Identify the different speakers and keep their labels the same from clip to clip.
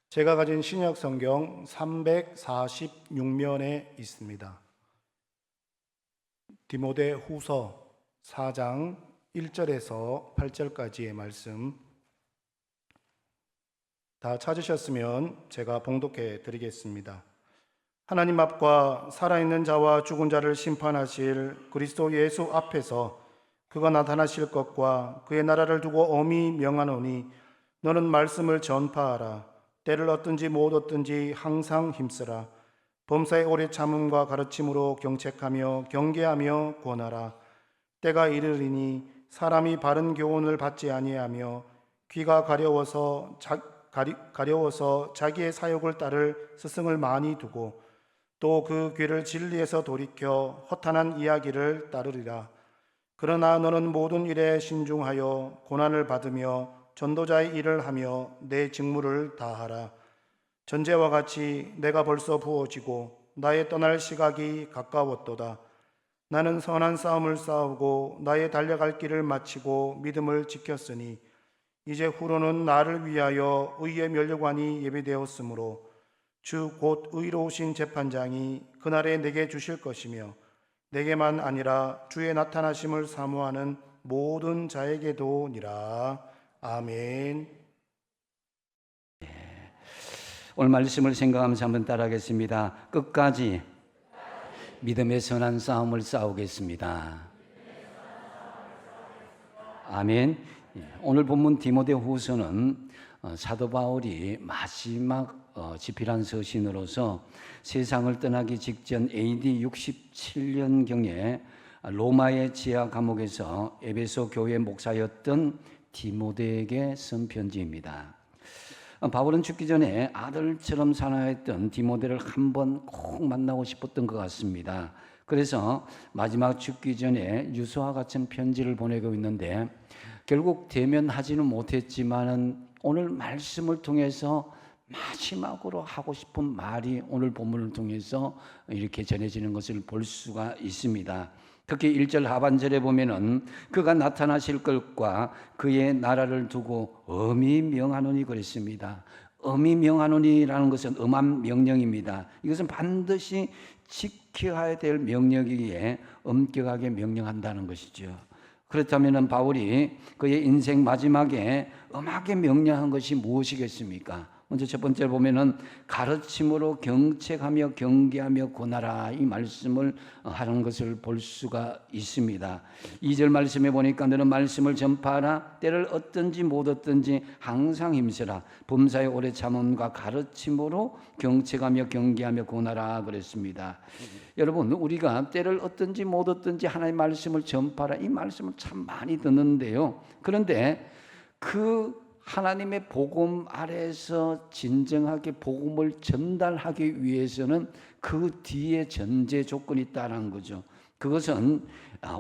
Speaker 1: 제가 가진 신약 성경 346면에 있습니다. 디모데 후서 4장 1절에서 8절까지의 말씀 다 찾으셨으면 제가 봉독해 드리겠습니다. 하나님 앞과 살아있는 자와 죽은 자를 심판하실 그리스도 예수 앞에서 그가 나타나실 것과 그의 나라를 두고 엄히 명하노니 너는 말씀을 전파하라. 때를 얻든지 못 얻든지 항상 힘쓰라. 범사의 오래 참음과 가르침으로 경책하며 경계하며 권하라. 때가 이르리니 사람이 바른 교훈을 받지 아니하며 귀가 가려워서 자기의 사욕을 따를 스승을 많이 두고 또 그 귀를 진리에서 돌이켜 허탄한 이야기를 따르리라. 그러나 너는 모든 일에 신중하여 고난을 받으며 전도자의 일을 하며 내 직무를 다하라. 전제와 같이 내가 벌써 부어지고 나의 떠날 시각이 가까웠도다. 나는 선한 싸움을 싸우고 나의 달려갈 길을 마치고 믿음을 지켰으니 이제 후로는 나를 위하여 의의 면류관이 예비되었으므로 주 곧 의로우신 재판장이 그날에 내게 주실 것이며 내게만 아니라 주의 나타나심을 사모하는 모든 자에게도니라. 아멘.
Speaker 2: 오늘 말씀을 생각하면서 한번 따라하겠습니다. 끝까지 믿음의 선한 싸움을 싸우겠습니다. 아멘. 오늘 본문 디모데 후서는 사도 바울이 마지막 집필한 서신으로서 세상을 떠나기 직전 AD 67년경에 로마의 지하 감옥에서 에베소 교회 목사였던 디모데에게 쓴 편지입니다. 바울은 죽기 전에 아들처럼 사랑했던 디모데를 한번 꼭 만나고 싶었던 것 같습니다. 그래서 마지막 죽기 전에 유서와 같은 편지를 보내고 있는데 결국 대면하지는 못했지만은 오늘 말씀을 통해서 마지막으로 하고 싶은 말이 오늘 본문을 통해서 이렇게 전해지는 것을 볼 수가 있습니다. 특히 1절 하반절에 보면은 그가 나타나실 것과 그의 나라를 두고 엄히 명하노니 그랬습니다. 엄히 명하노니라는 것은 엄한 명령입니다. 이것은 반드시 지켜야 될 명령이기에 엄격하게 명령한다는 것이죠. 그렇다면 바울이 그의 인생 마지막에 엄하게 명령한 것이 무엇이겠습니까? 먼저 첫 번째 보면은 가르침으로 경책하며 경계하며 권하라 이 말씀을 하는 것을 볼 수가 있습니다. 2절 말씀에 보니까 너는 말씀을 전파하라. 때를 얻든지 못 얻든지 항상 힘쓰라. 범사의 오래 참음과 가르침으로 경책하며 경계하며 권하라 그랬습니다. 여러분 우리가 때를 얻든지 못 얻든지 하나님의 말씀을 전파하라 이 말씀을 참 많이 듣는데요. 그런데 그 하나님의 복음 아래에서 진정하게 복음을 전달하기 위해서는 그 뒤에 전제 조건이 있다는 거죠. 그것은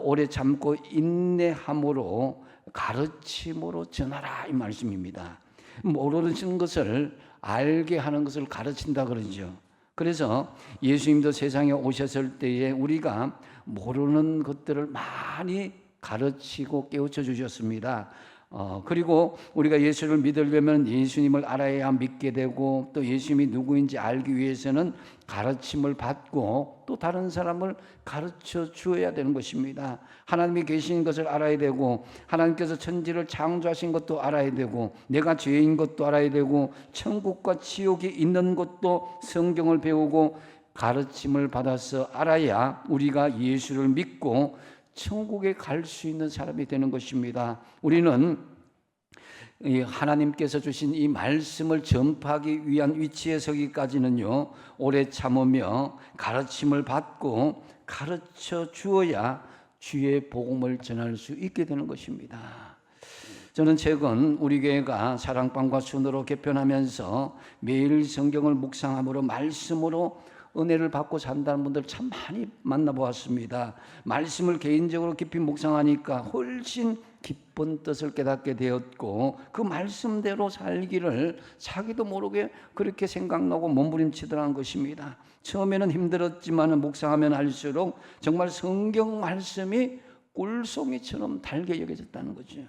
Speaker 2: 오래 참고 인내함으로 가르침으로 전하라 이 말씀입니다. 모르는 것을 알게 하는 것을 가르친다 그러죠. 그래서 예수님도 세상에 오셨을 때에 우리가 모르는 것들을 많이 가르치고 깨우쳐 주셨습니다. 그리고 우리가 예수를 믿으려면 예수님을 알아야 믿게 되고 또 예수님이 누구인지 알기 위해서는 가르침을 받고 또 다른 사람을 가르쳐 주어야 되는 것입니다. 하나님이 계신 것을 알아야 되고 하나님께서 천지를 창조하신 것도 알아야 되고 내가 죄인 것도 알아야 되고 천국과 지옥이 있는 것도 성경을 배우고 가르침을 받아서 알아야 우리가 예수를 믿고 천국에 갈 수 있는 사람이 되는 것입니다. 우리는 하나님께서 주신 이 말씀을 전파하기 위한 위치에 서기까지는요 오래 참으며 가르침을 받고 가르쳐 주어야 주의 복음을 전할 수 있게 되는 것입니다. 저는 최근 우리 교회가 사랑방과 순으로 개편하면서 매일 성경을 묵상함으로 말씀으로 은혜를 받고 산다는 분들 참 많이 만나보았습니다. 말씀을 개인적으로 깊이 묵상하니까 훨씬 기쁜 뜻을 깨닫게 되었고 그 말씀대로 살기를 자기도 모르게 그렇게 생각나고 몸부림치더라는 것입니다. 처음에는 힘들었지만 묵상하면 할수록 정말 성경 말씀이 꿀송이처럼 달게 여겨졌다는 거죠.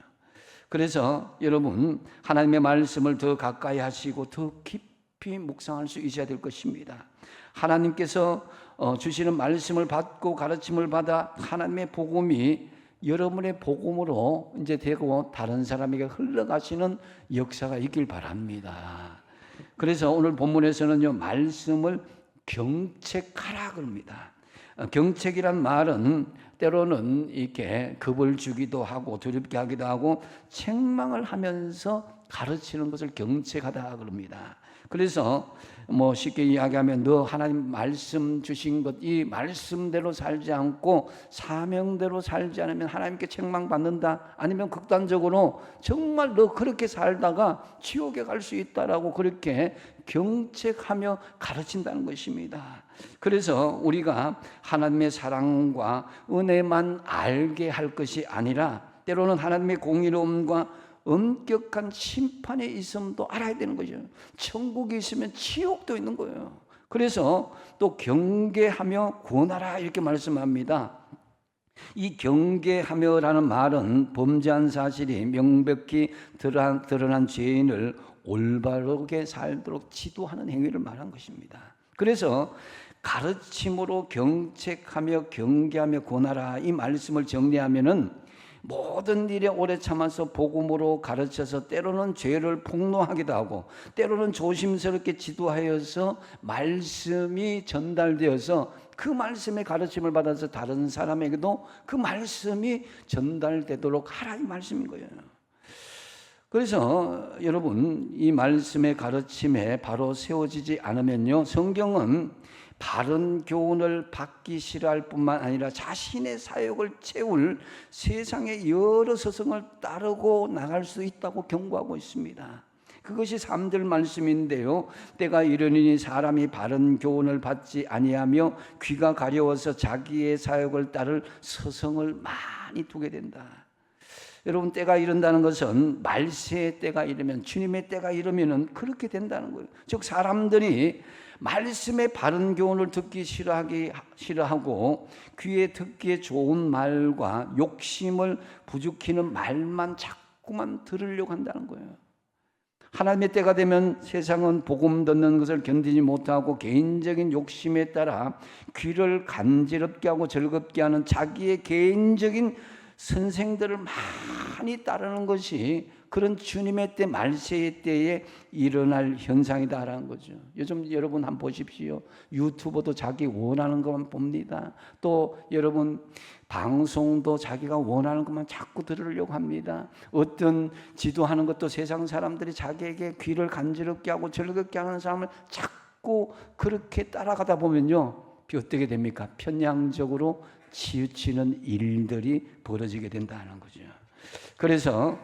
Speaker 2: 그래서 여러분 하나님의 말씀을 더 가까이 하시고 더 깊이 깊이 묵상할 수 있어야 될 것입니다. 하나님께서 주시는 말씀을 받고 가르침을 받아 하나님의 복음이 여러분의 복음으로 이제 되고 다른 사람에게 흘러가시는 역사가 있길 바랍니다. 그래서 오늘 본문에서는요, 말씀을 경책하라 그럽니다. 경책이란 말은 때로는 이렇게 겁을 주기도 하고 두렵게 하기도 하고 책망을 하면서 가르치는 것을 경책하다 그럽니다. 그래서 뭐 쉽게 이야기하면 너 하나님 말씀 주신 것 이 말씀대로 살지 않고 사명대로 살지 않으면 하나님께 책망받는다, 아니면 극단적으로 정말 너 그렇게 살다가 지옥에 갈 수 있다라고 그렇게 경책하며 가르친다는 것입니다. 그래서 우리가 하나님의 사랑과 은혜만 알게 할 것이 아니라 때로는 하나님의 공의로움과 엄격한 심판의 있음도 알아야 되는 거죠. 천국이 있으면 지옥도 있는 거예요. 그래서 또 경계하며 구원하라 이렇게 말씀합니다. 이 경계하며라는 말은 범죄한 사실이 명백히 드러난 죄인을 올바르게 살도록 지도하는 행위를 말한 것입니다. 그래서 가르침으로 경책하며 경계하며 권하라 이 말씀을 정리하면은 모든 일에 오래 참아서 복음으로 가르쳐서 때로는 죄를 폭로하기도 하고 때로는 조심스럽게 지도하여서 말씀이 전달되어서 그 말씀의 가르침을 받아서 다른 사람에게도 그 말씀이 전달되도록 하라 이 말씀인 거예요. 그래서 여러분 이 말씀의 가르침에 바로 세워지지 않으면요, 성경은 바른 교훈을 받기 싫어할 뿐만 아니라 자신의 사역을 채울 세상의 여러 서성을 따르고 나갈 수 있다고 경고하고 있습니다. 그것이 3절 말씀인데요, 때가 이르니 사람이 바른 교훈을 받지 아니하며 귀가 가려워서 자기의 사역을 따를 서성을 많이 두게 된다. 여러분 때가 이른다는 것은 말세의 때가 이르면, 주님의 때가 이르면 그렇게 된다는 거예요. 즉 사람들이 말씀의 바른 교훈을 듣기 싫어하고 귀에 듣기에 좋은 말과 욕심을 부추기는 말만 자꾸만 들으려고 한다는 거예요. 하나님의 때가 되면 세상은 복음 듣는 것을 견디지 못하고 개인적인 욕심에 따라 귀를 간지럽게 하고 즐겁게 하는 자기의 개인적인 선생들을 많이 따르는 것이 그런 주님의 때 말세의 때에 일어날 현상이다라는 거죠. 요즘 여러분 한번 보십시오. 유튜버도 자기 원하는 것만 봅니다. 또 여러분 방송도 자기가 원하는 것만 자꾸 들으려고 합니다. 어떤 지도하는 것도 세상 사람들이 자기에게 귀를 간지럽게 하고 즐겁게 하는 사람을 자꾸 그렇게 따라가다 보면요, 어떻게 됩니까? 편향적으로 치우치는 일들이 벌어지게 된다는 거죠. 그래서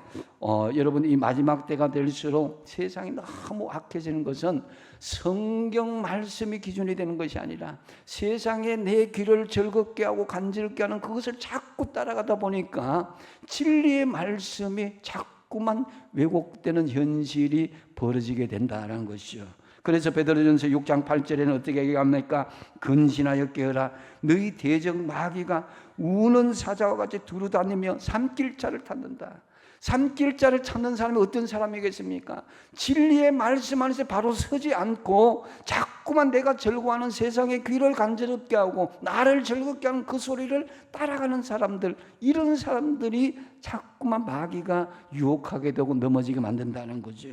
Speaker 2: 여러분 이 마지막 때가 될수록 세상이 너무 악해지는 것은 성경 말씀이 기준이 되는 것이 아니라 세상에 내 귀를 즐겁게 하고 간지럽게 하는 그것을 자꾸 따라가다 보니까 진리의 말씀이 자꾸만 왜곡되는 현실이 벌어지게 된다는 것이죠. 그래서 베드로전서 6장 8절에는 어떻게 얘기합니까? 근신하여 깨어라. 너희 대적 마귀가 우는 사자와 같이 두루다니며 산길자를 찾는다. 산길자를 찾는 사람이 어떤 사람이겠습니까? 진리의 말씀 안에서 바로 서지 않고 자꾸만 내가 즐거워하는 세상의 귀를 간지럽게 하고 나를 즐겁게 하는 그 소리를 따라가는 사람들, 이런 사람들이 자꾸만 마귀가 유혹하게 되고 넘어지게 만든다는 거죠.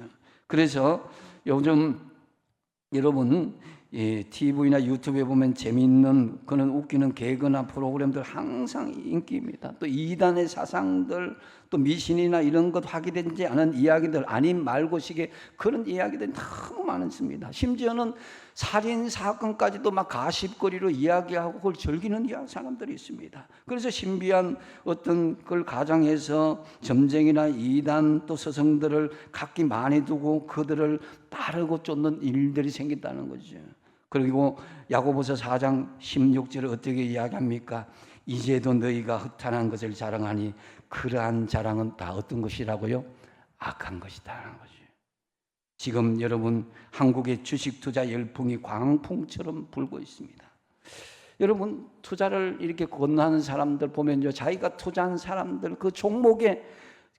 Speaker 2: 그래서 요즘 여러분 TV나 유튜브에 보면 재미있는 그런 웃기는 개그나 프로그램들 항상 인기입니다. 또 이단의 사상들, 또 미신이나 이런 것 확인되지 않은 이야기들, 아닌 말고식의 그런 이야기들이 너무 많습니다. 심지어는 살인 사건까지도 막 가십거리로 이야기하고 그걸 즐기는 사람들이 있습니다. 그래서 신비한 어떤 걸 가장해서 점쟁이나 이단 또 서성들을 각기 많이 두고 그들을 따르고 쫓는 일들이 생긴다는 거죠. 그리고 야고보서 4장 16절을 어떻게 이야기합니까? 이제도 너희가 허탄한 것을 자랑하니 그러한 자랑은 다 어떤 것이라고요? 악한 것이다라는 거죠. 지금 여러분 한국의 주식 투자 열풍이 광풍처럼 불고 있습니다. 여러분 투자를 이렇게 권하는 사람들 보면요, 자기가 투자한 사람들 그 종목에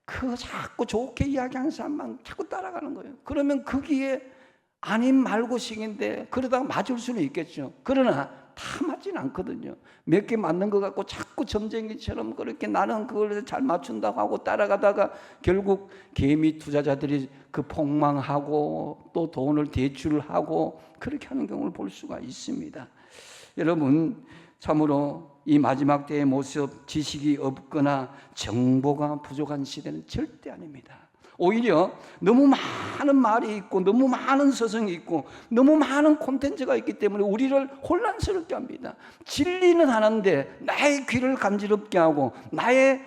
Speaker 2: 그 자꾸 좋게 이야기하는 사람만 자꾸 따라가는 거예요. 그러면 거기에 아님 말고식인데 그러다가 맞을 수는 있겠죠. 그러나 다 맞지는 않거든요. 몇 개 맞는 것 같고 자꾸 점쟁이처럼 그렇게 나는 그걸 잘 맞춘다고 하고 따라가다가 결국 개미 투자자들이 그 폭망하고 또 돈을 대출하고 그렇게 하는 경우를 볼 수가 있습니다. 여러분, 참으로 이 마지막 때의 모습, 지식이 없거나 정보가 부족한 시대는 절대 아닙니다. 오히려 너무 많은 말이 있고 너무 많은 서성이 있고 너무 많은 콘텐츠가 있기 때문에 우리를 혼란스럽게 합니다. 진리는 하는데 나의 귀를 간지럽게 하고 나의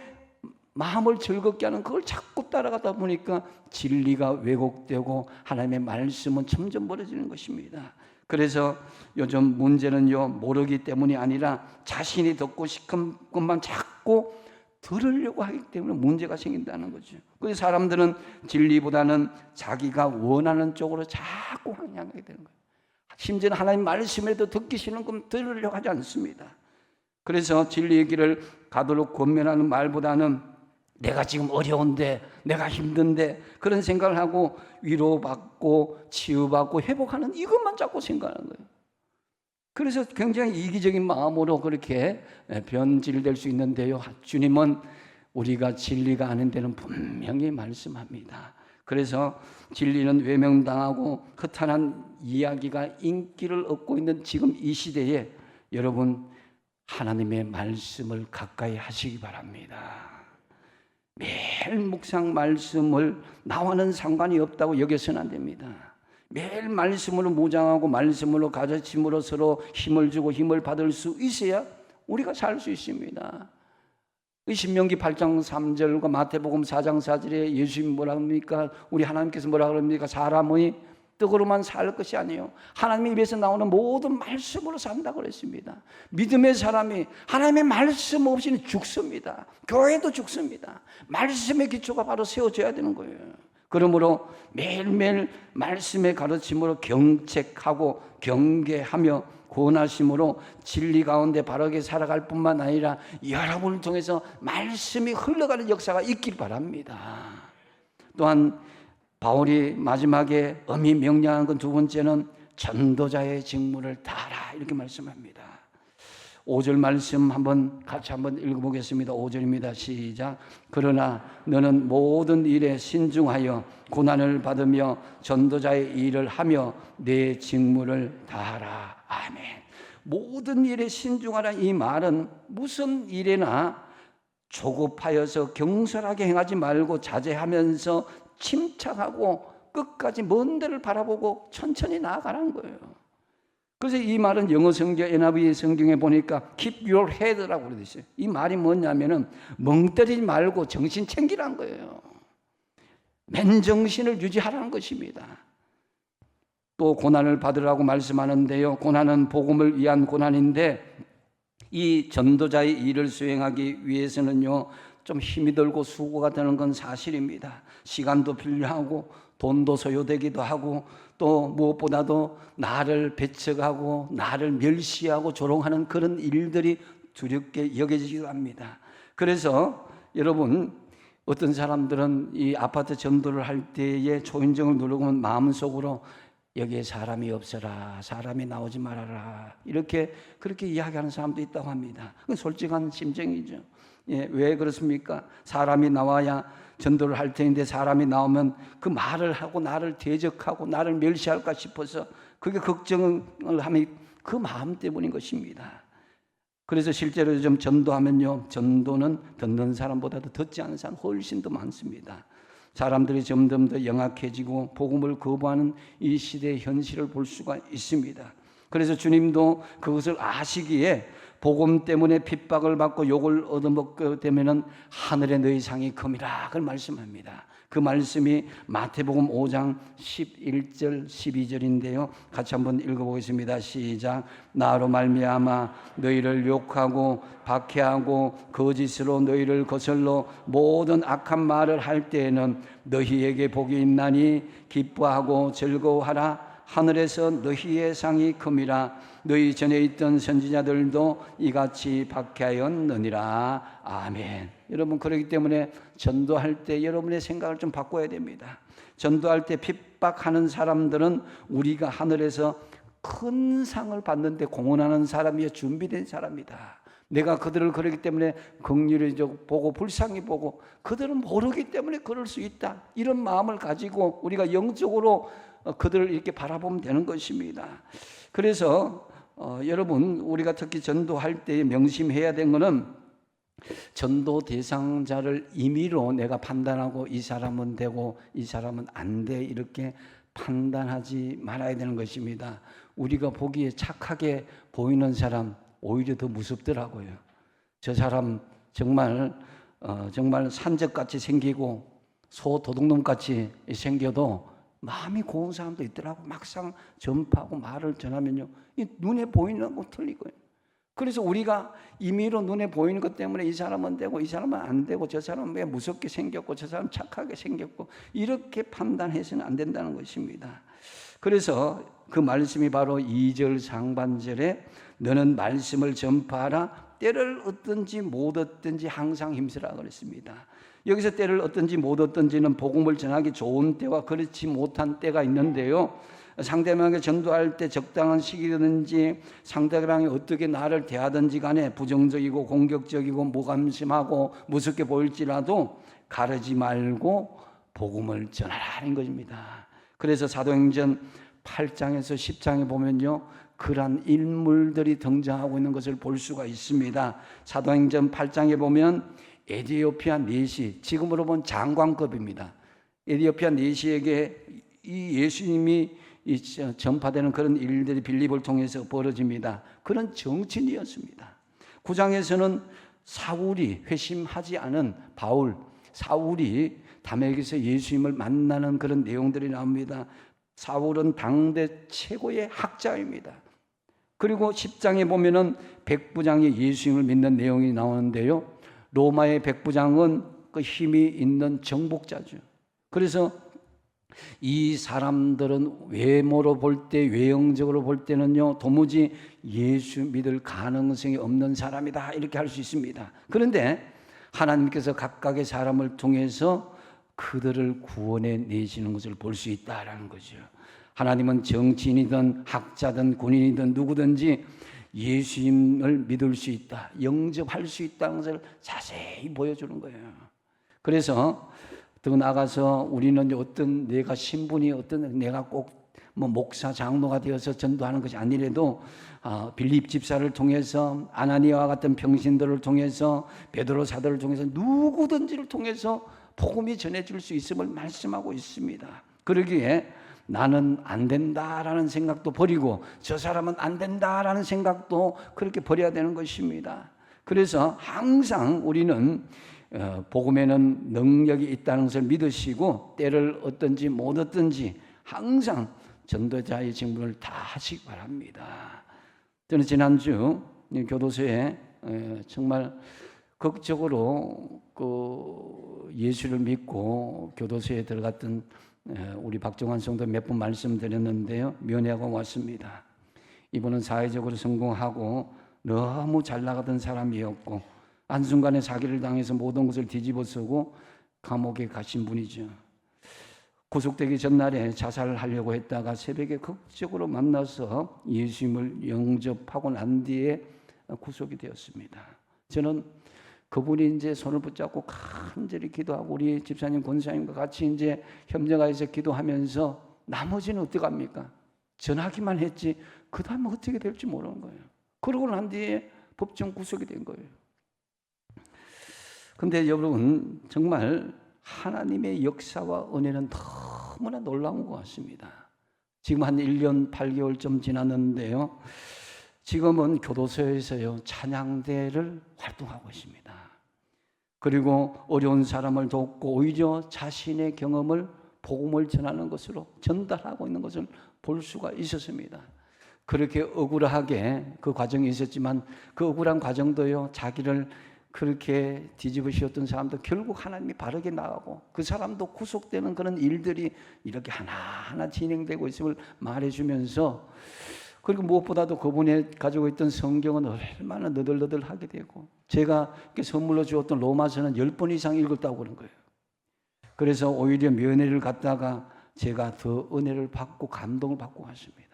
Speaker 2: 마음을 즐겁게 하는 그걸 자꾸 따라가다 보니까 진리가 왜곡되고 하나님의 말씀은 점점 멀어지는 것입니다. 그래서 요즘 문제는요, 모르기 때문이 아니라 자신이 듣고 싶은 것만 자꾸 들으려고 하기 때문에 문제가 생긴다는 거죠. 그래서 사람들은 진리보다는 자기가 원하는 쪽으로 자꾸 향하게 되는 거예요. 심지어는 하나님 말씀에도 듣기 싫은 건 들으려고 하지 않습니다. 그래서 진리의 길을 가도록 권면하는 말보다는 내가 지금 어려운데, 내가 힘든데 그런 생각을 하고 위로받고 치유받고 회복하는 이것만 자꾸 생각하는 거예요. 그래서 굉장히 이기적인 마음으로 그렇게 변질될 수 있는데요, 주님은 우리가 진리가 아닌 데는 분명히 말씀합니다. 그래서 진리는 외면당하고 허탄한 이야기가 인기를 얻고 있는 지금 이 시대에 여러분, 하나님의 말씀을 가까이 하시기 바랍니다. 매일 묵상 말씀을 나와는 상관이 없다고 여겨서는 안 됩니다. 매일 말씀으로 무장하고 말씀으로 가르침으로 서로 힘을 주고 힘을 받을 수 있어야 우리가 살 수 있습니다. 신명기 8장 3절과 마태복음 4장 4절에 예수님이 뭐라 합니까? 우리 하나님께서 뭐라 그럽니까? 사람의 떡으로만 살 것이 아니에요, 하나님의 입에서 나오는 모든 말씀으로 산다고 그랬습니다. 믿음의 사람이 하나님의 말씀 없이는 죽습니다. 교회도 죽습니다. 말씀의 기초가 바로 세워져야 되는 거예요. 그러므로 매일매일 말씀의 가르침으로 경책하고 경계하며 권하심으로 진리 가운데 바르게 살아갈 뿐만 아니라 여러분을 통해서 말씀이 흘러가는 역사가 있길 바랍니다. 또한 바울이 마지막에 엄히 명령한 건 두 번째는 전도자의 직무를 다하라, 이렇게 말씀합니다. 5절 말씀 같이 한번 읽어보겠습니다. 5절입니다. 시작. 그러나 너는 모든 일에 신중하여 고난을 받으며 전도자의 일을 하며 내 직무를 다하라. 아멘. 모든 일에 신중하라, 이 말은 무슨 일에나 조급하여서 경솔하게 행하지 말고 자제하면서 침착하고 끝까지 먼 데를 바라보고 천천히 나아가라는 거예요. 그래서 이 말은 영어 성경 NIV 성경에 보니까 keep your head라고 그러고 있어요. 이 말이 뭐냐면은 멍 때리지 말고 정신 챙기라는 거예요. 맨정신을 유지하라는 것입니다. 또 고난을 받으라고 말씀하는데요, 고난은 복음을 위한 고난인데 이 전도자의 일을 수행하기 위해서는요, 좀 힘이 들고 수고가 되는 건 사실입니다. 시간도 필요하고 돈도 소요되기도 하고 또 무엇보다도 나를 배척하고 나를 멸시하고 조롱하는 그런 일들이 두렵게 여겨지기도 합니다. 그래서 여러분, 어떤 사람들은 이 아파트 전도를 할 때에 초인종을 누르면 마음속으로 여기에 사람이 없어라, 사람이 나오지 말아라, 그렇게 이야기하는 사람도 있다고 합니다. 그건 솔직한 심정이죠. 왜 그렇습니까? 사람이 나와야 전도를 할 텐데 사람이 나오면 그 말을 하고 나를 대적하고 나를 멸시할까 싶어서 그게 걱정을 하면 그 마음 때문인 것입니다. 그래서 실제로 좀 전도하면요, 전도는 듣는 사람보다도 듣지 않는 사람 훨씬 더 많습니다. 사람들이 점점 더 영악해지고 복음을 거부하는 이 시대의 현실을 볼 수가 있습니다. 그래서 주님도 그것을 아시기에 복음 때문에 핍박을 받고 욕을 얻어먹게 되면은 하늘의 너희 상이 큼이라, 그걸 말씀합니다. 그 말씀이 마태복음 5장 11절 12절인데요. 같이 한번 읽어보겠습니다. 시작. 나로 말미암아 너희를 욕하고 박해하고 거짓으로 너희를 거슬러 모든 악한 말을 할 때에는 너희에게 복이 있나니 기뻐하고 즐거워하라. 하늘에서 너희의 상이 큼이라. 너희 전에 있던 선지자들도 이같이 박해하였느니라. 아멘. 여러분, 그렇기 때문에 전도할 때 여러분의 생각을 좀 바꿔야 됩니다. 전도할 때 핍박하는 사람들은 우리가 하늘에서 큰 상을 받는데 공헌하는 사람이요, 준비된 사람이다. 내가 그들을 그러기 때문에 긍휼히 보고 불쌍히 보고, 그들은 모르기 때문에 그럴 수 있다, 이런 마음을 가지고 우리가 영적으로 그들을 이렇게 바라보면 되는 것입니다. 그래서 여러분, 우리가 특히 전도할 때 명심해야 되는 것은 전도 대상자를 임의로 내가 판단하고 이 사람은 되고 이 사람은 안 돼, 이렇게 판단하지 말아야 되는 것입니다. 우리가 보기에 착하게 보이는 사람 오히려 더 무섭더라고요. 저 사람 정말 산적같이 생기고 소 도둑놈같이 생겨도 마음이 고운 사람도 있더라고. 막상 전파하고 말을 전하면요, 이 눈에 보이는 거 틀리고요. 그래서 우리가 임의로 눈에 보이는 것 때문에 이 사람은 되고 이 사람은 안 되고, 저 사람은 왜 무섭게 생겼고 저 사람은 착하게 생겼고, 이렇게 판단해서는 안 된다는 것입니다. 그래서 그 말씀이 바로 2절 상반절에 너는 말씀을 전파하라. 때를 얻든지 못 얻든지 항상 힘쓰라 그랬습니다. 여기서 때를 얻든지 못 얻든지는 복음을 전하기 좋은 때와 그렇지 못한 때가 있는데요, 상대방에게 전도할 때 적당한 시기든지 상대방이 어떻게 나를 대하든지 간에 부정적이고 공격적이고 무관심하고 무섭게 보일지라도 가르지 말고 복음을 전하라는 것입니다. 그래서 사도행전 8장에서 10장에 보면요, 그러한 인물들이 등장하고 있는 것을 볼 수가 있습니다. 사도행전 8장에 보면 에티오피아 내시, 지금으로 보면 장관급입니다. 에티오피아 내시에게 이 예수님이 전파되는 그런 일들이 빌립을 통해서 벌어집니다. 그런 정치인이었습니다. 9장에서는 사울이, 회심하지 않은 바울, 사울이 다메섹에서 예수님을 만나는 그런 내용들이 나옵니다. 사울은 당대 최고의 학자입니다. 그리고 10장에 보면은 백부장이 예수님을 믿는 내용이 나오는데요, 로마의 백부장은 그 힘이 있는 정복자죠. 그래서 이 사람들은 외모로 볼 때, 외형적으로 볼 때는요, 도무지 예수 믿을 가능성이 없는 사람이다, 이렇게 할 수 있습니다. 그런데 하나님께서 각각의 사람을 통해서 그들을 구원해 내시는 것을 볼 수 있다라는 거죠. 하나님은 정치인이든 학자든 군인이든 누구든지 예수님을 믿을 수 있다, 영접할 수 있다는 것을 자세히 보여주는 거예요. 그래서 더 나아가서 우리는 어떤 내가 신분이 어떤 내가 꼭 뭐 목사 장로가 되어서 전도하는 것이 아니래도 빌립 집사를 통해서, 아나니아와 같은 병신들을 통해서, 베드로 사도를 통해서, 누구든지를 통해서 복음이 전해질 수 있음을 말씀하고 있습니다. 그러기에 나는 안 된다라는 생각도 버리고 저 사람은 안 된다라는 생각도 그렇게 버려야 되는 것입니다. 그래서 항상 우리는 복음에는 능력이 있다는 것을 믿으시고 때를 얻든지 못 얻든지 항상 전도자의 직분을 다 하시기 바랍니다. 저는 지난주 교도소에 정말 극적으로 그 예수를 믿고 교도소에 들어갔던 우리 박정환 성도 몇 번 말씀드렸는데요, 면회하고 왔습니다. 이분은 사회적으로 성공하고 너무 잘 나가던 사람이었고 한순간에 사기를 당해서 모든 것을 뒤집어쓰고 감옥에 가신 분이죠. 구속되기 전날에 자살을 하려고 했다가 새벽에 극적으로 만나서 예수님을 영접하고 난 뒤에 구속이 되었습니다. 저는 그분이 이제 손을 붙잡고 간절히 기도하고 우리 집사님, 권사님과 같이 이제 협력하여서 기도하면서 나머지는 어떡합니까? 전하기만 했지 그 다음에 어떻게 될지 모르는 거예요. 그러고 난 뒤에 법정 구속이 된 거예요. 그런데 여러분, 정말 하나님의 역사와 은혜는 너무나 놀라운 것 같습니다. 지금 한 1년 8개월쯤 지났는데요, 지금은 교도소에서요 찬양대를 활동하고 있습니다. 그리고 어려운 사람을 돕고 오히려 자신의 경험을 복음을 전하는 것으로 전달하고 있는 것을 볼 수가 있었습니다. 그렇게 억울하게 그 과정이 있었지만 그 억울한 과정도요, 자기를 그렇게 뒤집어 씌웠던 사람도 결국 하나님이 바르게 나가고 그 사람도 구속되는 그런 일들이 이렇게 하나하나 진행되고 있음을 말해주면서, 그리고 무엇보다도 그분이 가지고 있던 성경은 얼마나 너덜너덜하게 되고, 제가 이렇게 선물로 주었던 로마서는 10번 이상 읽었다고 그런 거예요. 그래서 오히려 면회를 갔다가 제가 더 은혜를 받고 감동을 받고 왔습니다.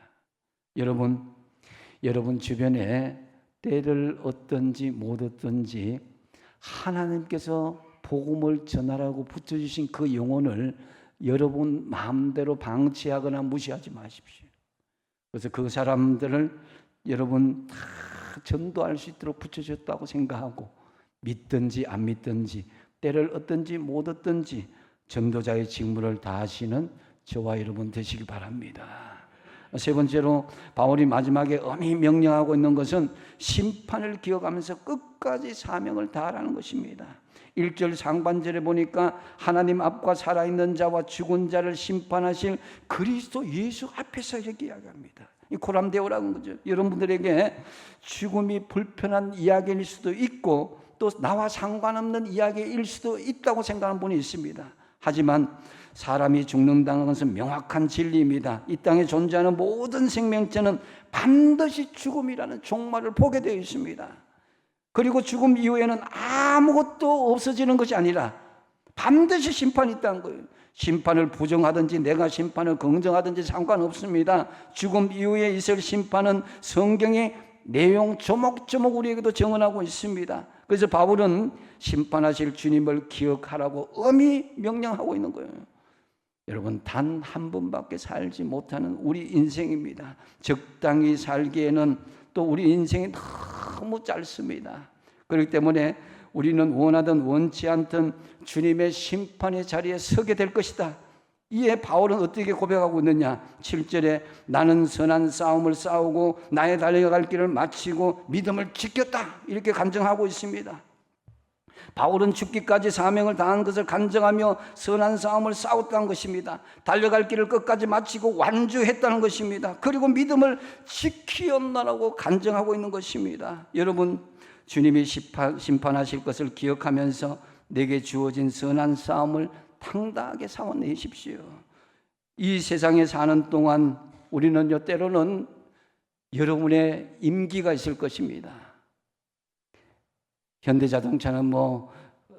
Speaker 2: 여러분 주변에 때를 얻든지 못 얻든지 하나님께서 복음을 전하라고 붙여주신 그 영혼을 여러분 마음대로 방치하거나 무시하지 마십시오. 그래서 그 사람들을 여러분 다 전도할 수 있도록 붙여줬다고 생각하고, 믿든지 안 믿든지 때를 얻든지 못 얻든지 전도자의 직무를 다하시는 저와 여러분 되시기 바랍니다. 세 번째로 바울이 마지막에 엄히 명령하고 있는 것은 심판을 기억하면서 끝까지 사명을 다하라는 것입니다. 1절 상반절에 보니까 하나님 앞과 살아있는 자와 죽은 자를 심판하실 그리스도 예수 앞에서 이렇게 이야기합니다. 이 고람되오라는 거죠. 여러분들에게 죽음이 불편한 이야기일 수도 있고 또 나와 상관없는 이야기일 수도 있다고 생각하는 분이 있습니다. 하지만 사람이 죽는다는 것은 명확한 진리입니다. 이 땅에 존재하는 모든 생명체는 반드시 죽음이라는 종말을 보게 되어 있습니다. 그리고 죽음 이후에는 아무것도 없어지는 것이 아니라 반드시 심판이 있다는 거예요. 심판을 부정하든지 내가 심판을 긍정하든지 상관없습니다. 죽음 이후에 있을 심판은 성경의 내용 조목조목 우리에게도 증언하고 있습니다. 그래서 바울은 심판하실 주님을 기억하라고 엄히 명령하고 있는 거예요. 여러분, 단 한 번밖에 살지 못하는 우리 인생입니다. 적당히 살기에는 또 우리 인생이 너무 짧습니다. 그렇기 때문에 우리는 원하든 원치 않든 주님의 심판의 자리에 서게 될 것이다. 이에 바울은 어떻게 고백하고 있느냐? 7절에 나는 선한 싸움을 싸우고 나의 달려갈 길을 마치고 믿음을 지켰다, 이렇게 간증하고 있습니다. 바울은 죽기까지 사명을 다한 것을 간증하며 선한 싸움을 싸웠다는 것입니다. 달려갈 길을 끝까지 마치고 완주했다는 것입니다. 그리고 믿음을 지키었나라고 간증하고 있는 것입니다. 여러분, 주님이 심판하실 것을 기억하면서 내게 주어진 선한 싸움을 당당하게 싸워내십시오. 이 세상에 사는 동안 우리는요, 때로는 여러분의 임기가 있을 것입니다. 현대자동차는 뭐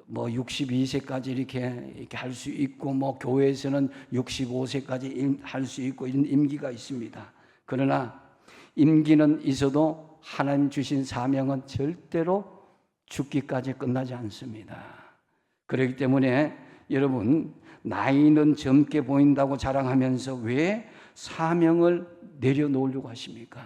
Speaker 2: 62세까지 이렇게 할 수 있고, 교회에서는 65세까지 할 수 있고, 이런 임기가 있습니다. 그러나 임기는 있어도 하나님 주신 사명은 절대로 죽기까지 끝나지 않습니다. 그렇기 때문에 여러분, 나이는 젊게 보인다고 자랑하면서 왜 사명을 내려놓으려고 하십니까?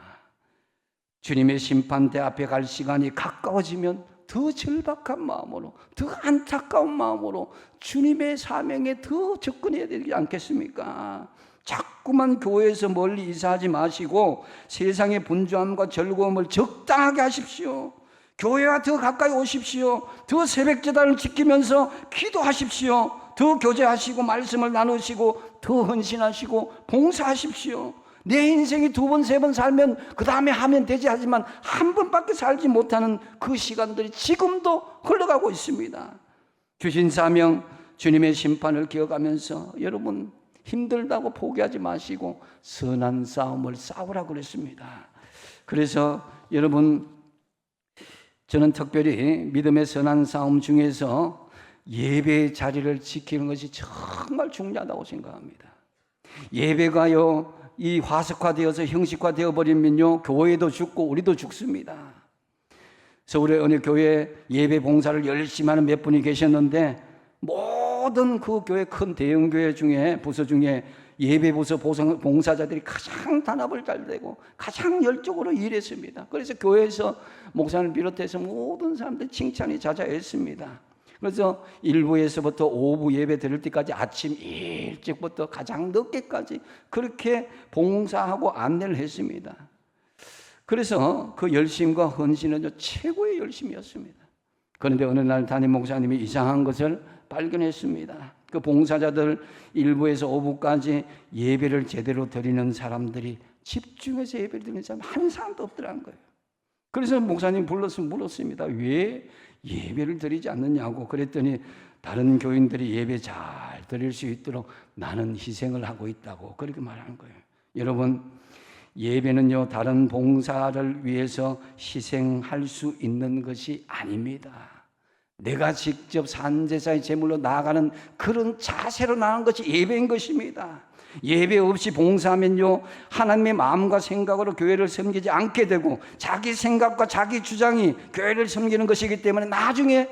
Speaker 2: 주님의 심판대 앞에 갈 시간이 가까워지면 더 절박한 마음으로, 더 안타까운 마음으로 주님의 사명에 더 접근해야 되지 않겠습니까? 자꾸만 교회에서 멀리 이사하지 마시고 세상의 분주함과 즐거움을 적당하게 하십시오. 교회와 더 가까이 오십시오. 더 새벽제단을 지키면서 기도하십시오. 더 교제하시고 말씀을 나누시고 더 헌신하시고 봉사하십시오. 내 인생이 2번, 3번 살면 그 다음에 하면 되지, 하지만 한 번밖에 살지 못하는 그 시간들이 지금도 흘러가고 있습니다. 주신 사명, 주님의 심판을 기억하면서 여러분, 힘들다고 포기하지 마시고 선한 싸움을 싸우라고 그랬습니다. 그래서 여러분, 저는 특별히 믿음의 선한 싸움 중에서 예배의 자리를 지키는 것이 정말 중요하다고 생각합니다. 예배가요, 이 화석화되어서 형식화되어 버리면요, 교회도 죽고 우리도 죽습니다. 서울의 어느 교회 예배 봉사를 열심히 하는 몇 분이 계셨는데, 모든 그 교회, 큰 대형교회 중에, 부서 중에 예배 부서 봉사자들이 가장 단합을 잘 되고 가장 열정으로 일했습니다. 그래서 교회에서 목사를 비롯해서 모든 사람들이 칭찬이 자자했습니다. 그래서 1부에서부터 오후 예배 드릴 때까지 아침 일찍부터 가장 늦게까지 그렇게 봉사하고 안내를 했습니다. 그래서 그 열심과 헌신은 최고의 열심이었습니다. 그런데 어느 날 담임 목사님이 이상한 것을 발견했습니다. 그 봉사자들 1부에서 5부까지 예배를 제대로 드리는 사람들이, 집중해서 예배를 드리는 사람 한 사람도 없더라는 거예요. 그래서 목사님 불러서 물었습니다. 왜 예배를 드리지 않느냐고. 그랬더니 다른 교인들이 예배 잘 드릴 수 있도록 나는 희생을 하고 있다고 그렇게 말하는 거예요. 여러분, 예배는요, 다른 봉사를 위해서 희생할 수 있는 것이 아닙니다. 내가 직접 산제사의 제물로 나아가는 그런 자세로 나아가는 것이 예배인 것입니다. 예배 없이 봉사하면요, 하나님의 마음과 생각으로 교회를 섬기지 않게 되고 자기 생각과 자기 주장이 교회를 섬기는 것이기 때문에 나중에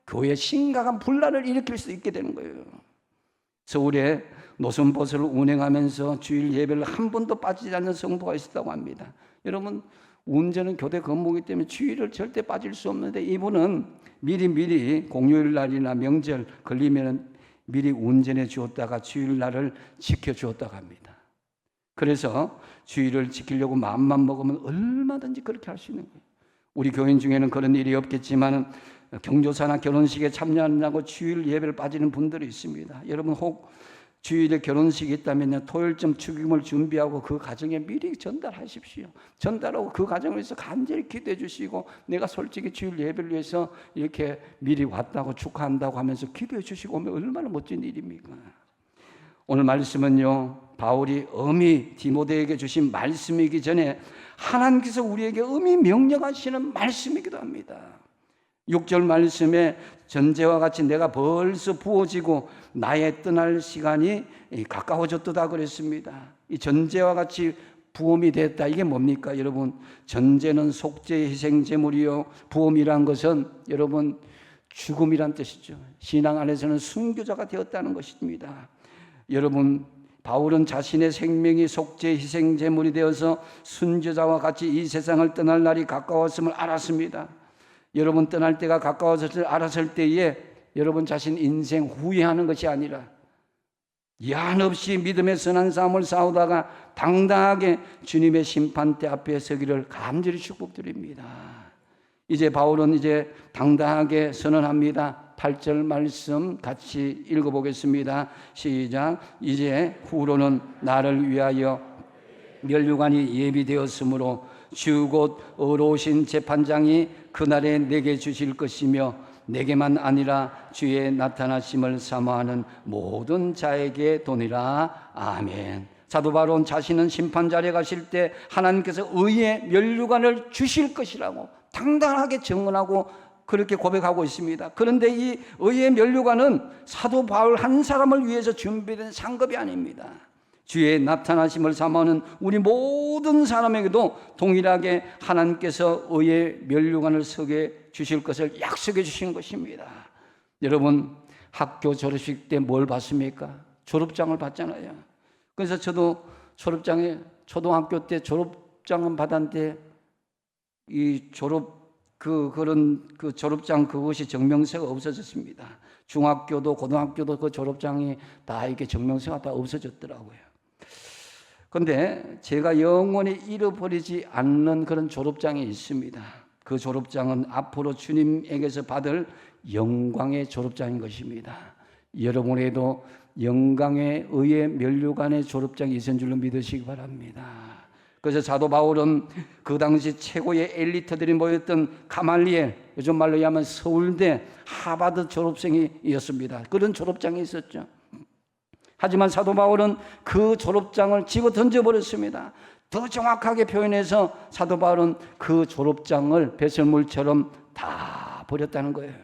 Speaker 2: 교회에 심각한 분란을 일으킬 수 있게 되는 거예요. 서울에 노선버스를 운행하면서 주일 예배를 한 번도 빠지지 않는 성도가 있었다고 합니다. 여러분, 운전은 교대 근무이기 때문에 주일을 절대 빠질 수 없는데 이분은 미리 공휴일 날이나 명절 걸리면 미리 운전해 주었다가 주일날을 지켜주었다고 합니다. 그래서 주일을 지키려고 마음만 먹으면 얼마든지 그렇게 할 수 있는 거예요. 우리 교인 중에는 그런 일이 없겠지만 경조사나 결혼식에 참여하느라고 주일 예배를 빠지는 분들이 있습니다. 여러분, 혹 주일에 결혼식이 있다면 토요일쯤 축의금을 준비하고 그 가정에 미리 전달하십시오. 전달하고 그 가정을 위해서 간절히 기도해 주시고, 내가 솔직히 주일 예배를 위해서 이렇게 미리 왔다고 축하한다고 하면서 기도해 주시고 오면 얼마나 멋진 일입니까? 오늘 말씀은요, 바울이 엄히 디모데에게 주신 말씀이기 전에 하나님께서 우리에게 엄히 명령하시는 말씀이기도 합니다. 6절 말씀에 전제와 같이 내가 벌써 부어지고 나의 떠날 시간이 가까워졌다 그랬습니다. 이 전제와 같이 부음이 됐다. 이게 뭡니까? 여러분, 전제는 속죄의 희생제물이요, 부음이란 것은 여러분 죽음이란 뜻이죠. 신앙 안에서는 순교자가 되었다는 것입니다. 여러분, 바울은 자신의 생명이 속죄의 희생제물이 되어서 순교자와 같이 이 세상을 떠날 날이 가까웠음을 알았습니다. 여러분, 떠날 때가 가까워졌을 알았을 때에 여러분 자신 인생 후회하는 것이 아니라 한없이 믿음의 선한 싸움을 싸우다가 당당하게 주님의 심판대 앞에 서기를 간절히 축복드립니다. 이제 바울은 이제 당당하게 선언합니다. 8절 말씀 같이 읽어보겠습니다. 시작. 이제 후로는 나를 위하여 면류관이 예비되었으므로 주 곧 의로우신 재판장이 그날에 내게 주실 것이며 내게만 아니라 주의 나타나심을 사모하는 모든 자에게 도니라. 아멘. 사도 바울은 자신은 심판자리에 가실 때 하나님께서 의의 면류관을 주실 것이라고 당당하게 증언하고 그렇게 고백하고 있습니다. 그런데 이 의의 면류관은 사도 바울 한 사람을 위해서 준비된 상급이 아닙니다. 주의 나타나심을 사모하는 우리 모든 사람에게도 동일하게 하나님께서 의의 면류관을 서게 주실 것을 약속해 주신 것입니다. 여러분, 학교 졸업식 때 뭘 받습니까? 졸업장을 받잖아요. 그래서 저도 초등학교 때 졸업장은 받았는데 이 그런 졸업장 그것이 증명서가 없어졌습니다. 중학교도 고등학교도 그 졸업장이 다 이렇게 증명서가 다 없어졌더라고요. 그런데 제가 영원히 잃어버리지 않는 그런 졸업장이 있습니다. 그 졸업장은 앞으로 주님에게서 받을 영광의 졸업장인 것입니다. 여러분에도 영광의 의의 면류관의 졸업장이 있은 줄로 믿으시기 바랍니다. 그래서 사도 바울은 그 당시 최고의 엘리트들이 모였던 가말리엘, 요즘 말로 하면 서울대, 하버드 졸업생이었습니다. 그런 졸업장이 있었죠. 하지만 사도 바울은 그 졸업장을 집어 던져버렸습니다. 더 정확하게 표현해서 사도 바울은 그 졸업장을 배설물처럼 다 버렸다는 거예요.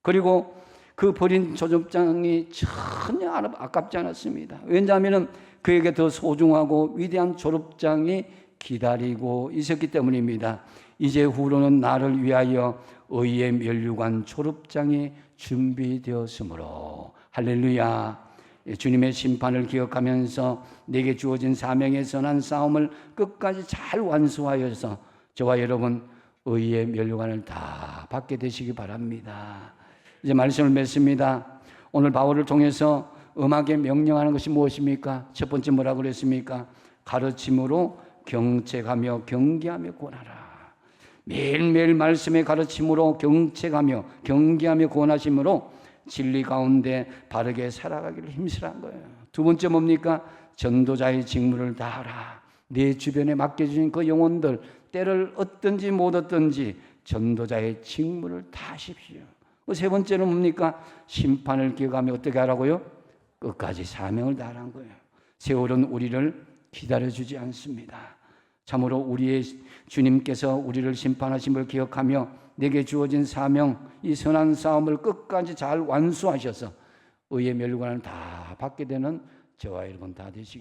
Speaker 2: 그리고 그 버린 졸업장이 전혀 아깝지 않았습니다. 왜냐하면 그에게 더 소중하고 위대한 졸업장이 기다리고 있었기 때문입니다. 이제 후로는 나를 위하여 의의 면류관 졸업장이 준비되었으므로, 할렐루야. 주님의 심판을 기억하면서 내게 주어진 사명의 선한 싸움을 끝까지 잘 완수하여서 저와 여러분 의의 면류관을 다 받게 되시기 바랍니다. 이제 말씀을 맺습니다. 오늘 바울을 통해서 음악에 명령하는 것이 무엇입니까? 첫 번째 뭐라고 그랬습니까? 가르침으로 경책하며 경계하며 권하라. 매일매일 말씀의 가르침으로 경책하며 경계하며 권하심으로 진리 가운데 바르게 살아가기를 힘쓰라는 거예요. 두 번째 뭡니까? 전도자의 직무를 다하라. 내 주변에 맡겨주신 그 영혼들, 때를 얻든지 못 얻든지 전도자의 직무를 다하십시오. 세 번째는 뭡니까? 심판을 기억하며 어떻게 하라고요? 끝까지 사명을 다하라는 거예요. 세월은 우리를 기다려주지 않습니다. 참으로 우리의 주님께서 우리를 심판하심을 기억하며 내게 주어진 사명, 이 선한 싸움을 끝까지 잘 완수하셔서 의의 멸관을 다 받게 되는 저와 여러분 다 되시기 바랍니다.